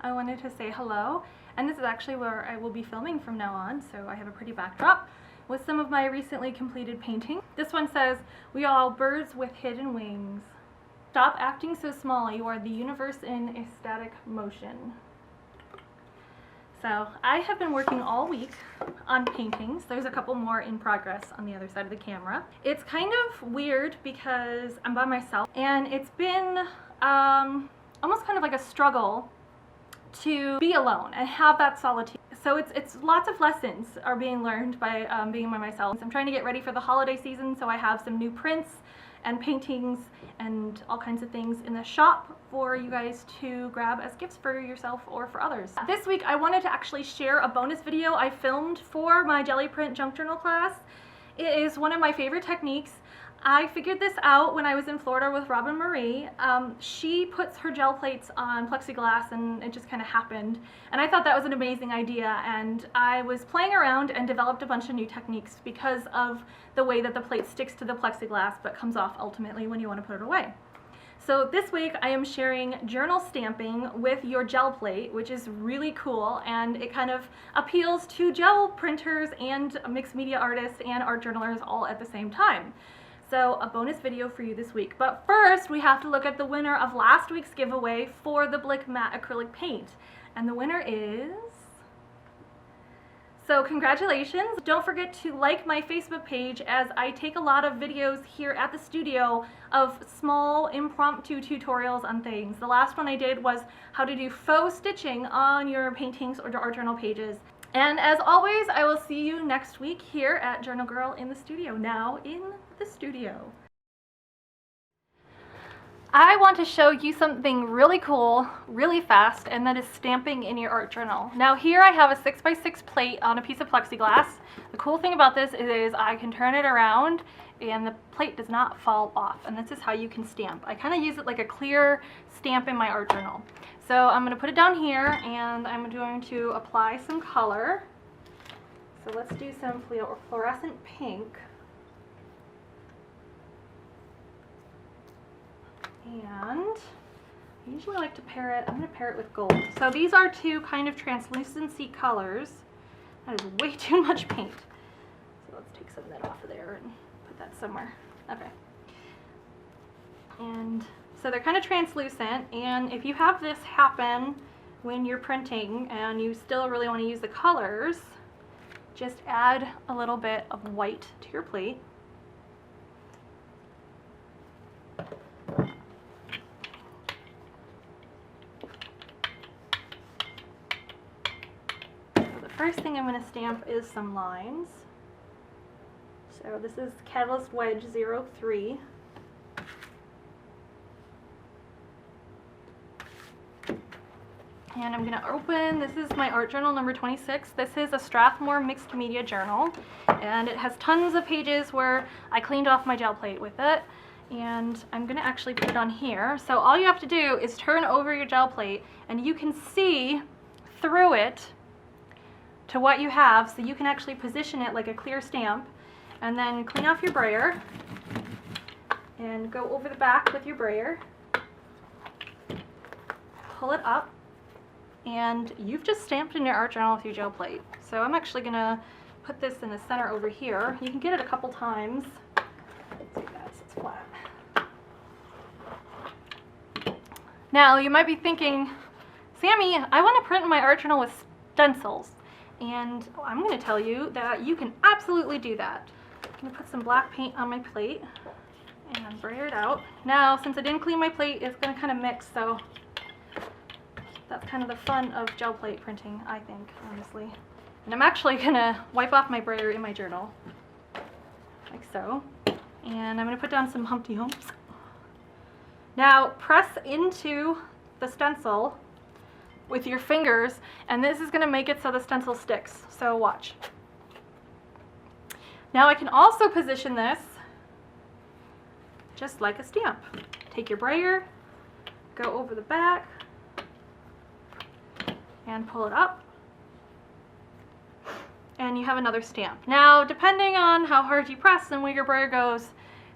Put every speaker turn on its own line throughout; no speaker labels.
I wanted to say hello, and this is actually where I will be filming from now on, so I have a pretty backdrop with some of my recently completed paintings. This one says, "We are all birds with hidden wings. Stop acting so small, you are the universe in ecstatic motion." So I have been working all week on paintings. There's a couple more in progress on the other side of the camera. It's kind of weird because I'm by myself, and it's been almost kind of like a struggle to be alone and have that solitude. So it's lots of lessons are being learned by being by myself. I'm trying to get ready for the holiday season, so I have some new prints and paintings and all kinds of things in the shop for you guys to grab as gifts for yourself or for others. This week I wanted to actually share a bonus video I filmed for my Gelli Plate Junk Journal class. It is one of my favorite techniques. I figured this out when I was in Florida with Robin Marie. She puts her gel plates on plexiglass and it just kind of happened. And I thought that was an amazing idea, and I was playing around and developed a bunch of new techniques because of the way that the plate sticks to the plexiglass but comes off ultimately when you want to put it away. So this week I am sharing journal stamping with your gel plate, which is really cool, and it kind of appeals to gel printers and mixed media artists and art journalers all at the same time. So a bonus video for you this week. But first we have to look at the winner of last week's giveaway for the Blick Matte Acrylic Paint. And the winner is... So congratulations. Don't forget to like my Facebook page, as I take a lot of videos here at the studio of small impromptu tutorials on things. The last one I did was how to do faux stitching on your paintings or art journal pages. And as always, I will see you next week here at Journal Girl in the studio. Now in the studio. I want to show you something really cool, really fast, and that is stamping in your art journal. Now here I have a 6x6 plate on a piece of plexiglass. The cool thing about this is I can turn it around and the plate does not fall off, and this is how you can stamp. I kind of use it like a clear stamp in my art journal. So I'm going to put it down here and I'm going to apply some color. So let's do some fluorescent pink. And I usually like to pair it, I'm going to pair it with gold. So these are two kind of translucency colors. That is way too much paint. So let's take some of that off of there and put that somewhere. Okay. And so they're kind of translucent, and if you have this happen when you're printing and you still really want to use the colors, just add a little bit of white to your plate. First thing I'm going to stamp is some lines. So this is Catalyst Wedge 03. And I'm going to open, this is my art journal number 26. This is a Strathmore mixed media journal, and it has tons of pages where I cleaned off my gel plate with it. And I'm going to actually put it on here. So all you have to do is turn over your gel plate and you can see through it to what you have, so you can actually position it like a clear stamp, and then clean off your brayer and go over the back with your brayer, pull it up, and you've just stamped in your art journal with your gel plate. So I'm actually going to put this in the center over here. You can get it a couple times. Let's do that so it's flat. Now you might be thinking, Sammy, I want to print my art journal with stencils. And I'm going to tell you that you can absolutely do that. I'm going to put some black paint on my plate and brayer it out. Now, since I didn't clean my plate, it's going to kind of mix, so that's kind of the fun of gel plate printing, I think, honestly. And I'm actually going to wipe off my brayer in my journal, like so. And I'm going to put down some Humpty Humps. Now, press into the stencil with your fingers, and this is going to make it so the stencil sticks. So watch. Now I can also position this just like a stamp. Take your brayer, go over the back, and pull it up, and you have another stamp. Now, depending on how hard you press and where your brayer goes,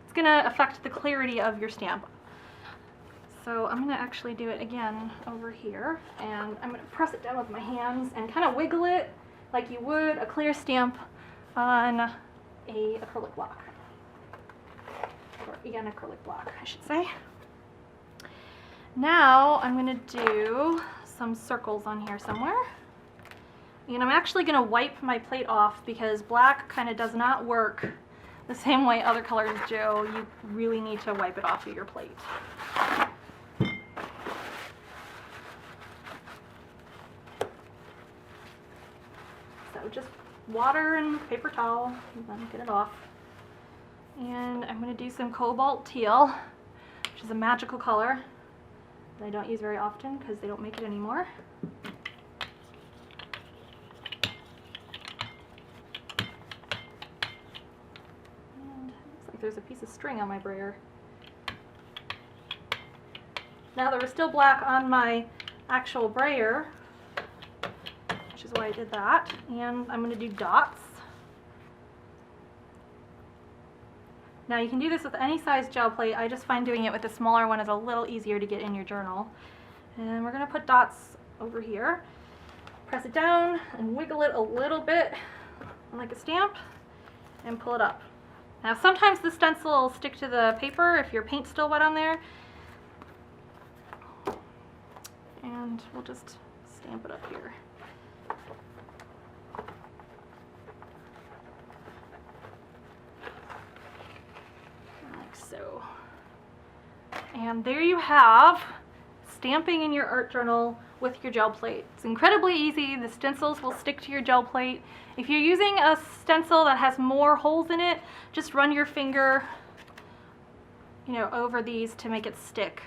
it's going to affect the clarity of your stamp. So So I'm going to actually do it again over here, and I'm going to press it down with my hands and kind of wiggle it like you would a clear stamp on a acrylic block. Or again, acrylic block, I should say. Now I'm going to do some circles on here somewhere. And I'm actually going to wipe my plate off because black kind of does not work the same way other colors do. You really need to wipe it off of your plate. So just water and paper towel, and then get it off. And I'm going to do some cobalt teal, which is a magical color that I don't use very often because they don't make it anymore. And looks like there's a piece of string on my brayer. Now there was still black on my actual brayer, which is why I did that, and I'm going to do dots. Now you can do this with any size gel plate. I just find doing it with a smaller one is a little easier to get in your journal. And we're going to put dots over here. Press it down and wiggle it a little bit like a stamp and pull it up. Now sometimes the stencil will stick to the paper if your paint's still wet on there. And we'll just stamp it up here. Like so. And there you have stamping in your art journal with your gel plate. It's incredibly easy. The stencils will stick to your gel plate. If you're using a stencil that has more holes in it, just run your finger, over these to make it stick.